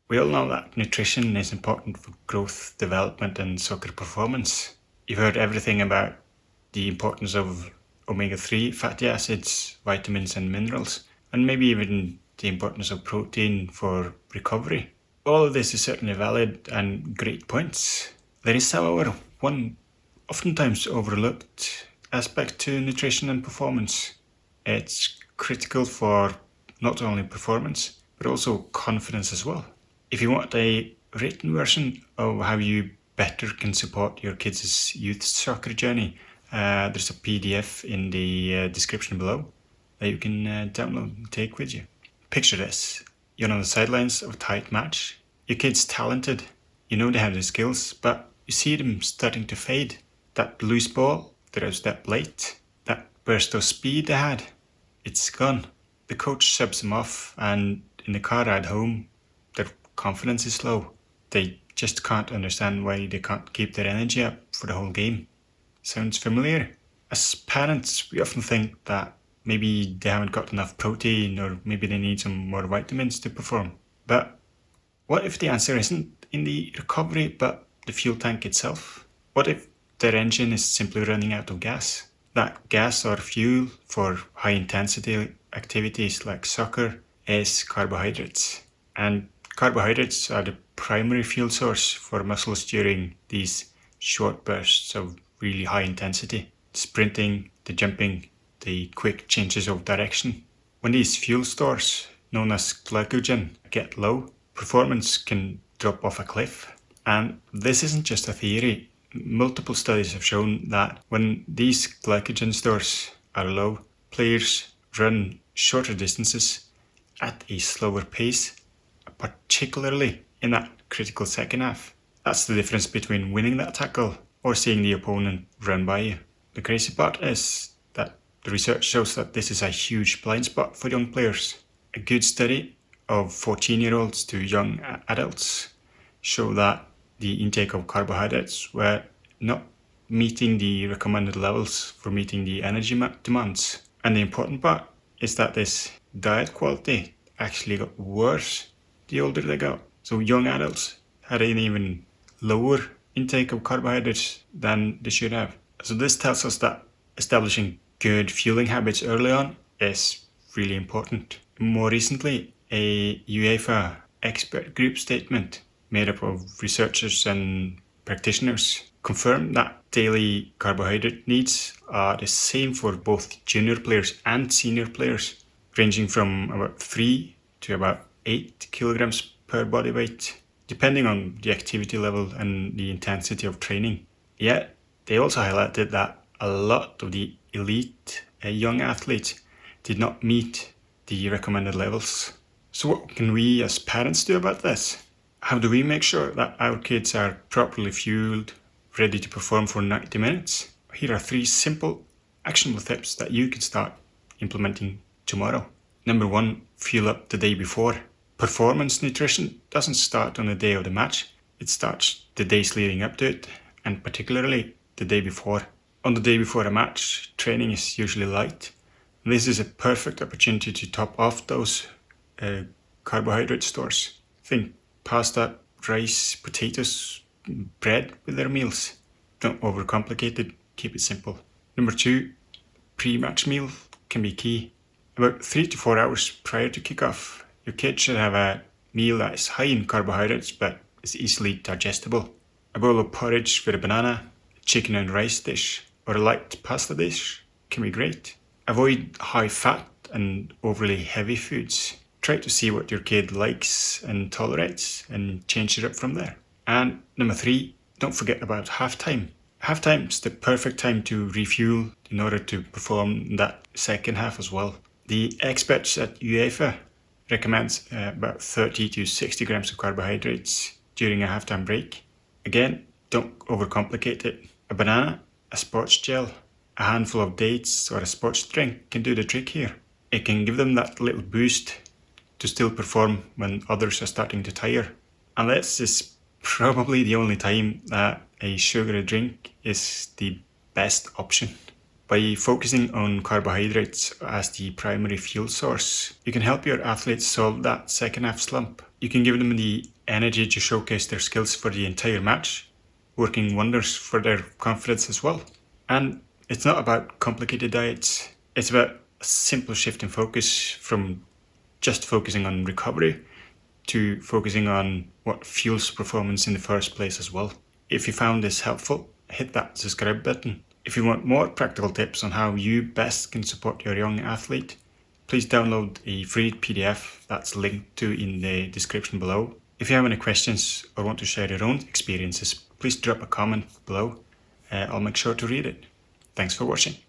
We all know that nutrition is important for growth, development, and soccer performance. You've heard everything about the importance of omega-3 fatty acids, vitamins, and minerals, and maybe even the importance of protein for recovery. All of this is certainly valid and great points. There is, however, one oftentimes overlooked aspect to nutrition and performance. It's critical for not only performance, but also confidence as well. If you want a written version of how you better can support your kids' youth soccer journey, there's a PDF in the description below that you can download and take with you. Picture this. You're on the sidelines of a tight match. Your kid's talented. You know they have the skills, but you see them starting to fade. That loose ball, they're a step late. That burst of speed they had, it's gone. The coach subs them off, and in the car ride home, their confidence is low. They just can't understand why they can't keep their energy up for the whole game. Sounds familiar? As parents, we often think that maybe they haven't got enough protein, or maybe they need some more vitamins to perform. But what if the answer isn't in the recovery, but the fuel tank itself? What if their engine is simply running out of gas? That gas or fuel for high intensity activities like soccer is carbohydrates. And carbohydrates are the primary fuel source for muscles during these short bursts of really high intensity. The sprinting, the jumping, the quick changes of direction. When these fuel stores, known as glycogen, get low, performance can drop off a cliff. And this isn't just a theory. Multiple studies have shown that when these glycogen stores are low, players run shorter distances at a slower pace, particularly in that critical second half. That's the difference between winning that tackle or seeing the opponent run by you. The crazy part is that the research shows that this is a huge blind spot for young players. A good study of 14-year-olds to young adults show that the intake of carbohydrates were not meeting the recommended levels for meeting the energy demands. And the important part is that this diet quality actually got worse the older they got. So young adults had an even lower intake of carbohydrates than they should have. So this tells us that establishing good fueling habits early on is really important. More recently, a UEFA expert group statement made up of researchers and practitioners confirmed that daily carbohydrate needs are the same for both junior players and senior players, ranging from about 3 to about 8 kilograms per body weight, depending on the activity level and the intensity of training. Yet, they also highlighted that a lot of the elite young athletes did not meet the recommended levels. So what can we as parents do about this? How do we make sure that our kids are properly fueled, ready to perform for 90 minutes? Here are 3 simple, actionable tips that you can start implementing tomorrow. Number 1, fuel up the day before. Performance nutrition doesn't start on the day of the match. It starts the days leading up to it, and particularly the day before. On the day before a match, training is usually light. This is a perfect opportunity to top off those carbohydrate stores. Think pasta, rice, potatoes, bread with their meals. Don't overcomplicate it, keep it simple. Number 2, pre-match meal can be key. About 3 to 4 hours prior to kickoff, your kid should have a meal that is high in carbohydrates but is easily digestible. A bowl of porridge with a banana, a chicken and rice dish, or a light pasta dish can be great. Avoid high fat and overly heavy foods. Try to see what your kid likes and tolerates and change it up from there. And number 3, don't forget about halftime. Halftime is the perfect time to refuel in order to perform that second half as well. The experts at UEFA recommends about 30 to 60 grams of carbohydrates during a halftime break. Again, don't overcomplicate it. A banana, a sports gel, a handful of dates or a sports drink can do the trick here. It can give them that little boost to still perform when others are starting to tire. And this is probably the only time that a sugary drink is the best option. By focusing on carbohydrates as the primary fuel source, you can help your athletes solve that second half slump. You can give them the energy to showcase their skills for the entire match, working wonders for their confidence as well. And it's not about complicated diets, it's about a simple shift in focus from just focusing on recovery to focusing on what fuels performance in the first place as well. If you found this helpful, hit that subscribe button. If you want more practical tips on how you best can support your young athlete, please download a free PDF that's linked to in the description below. If you have any questions or want to share your own experiences, please drop a comment below. I'll make sure to read it. Thanks for watching.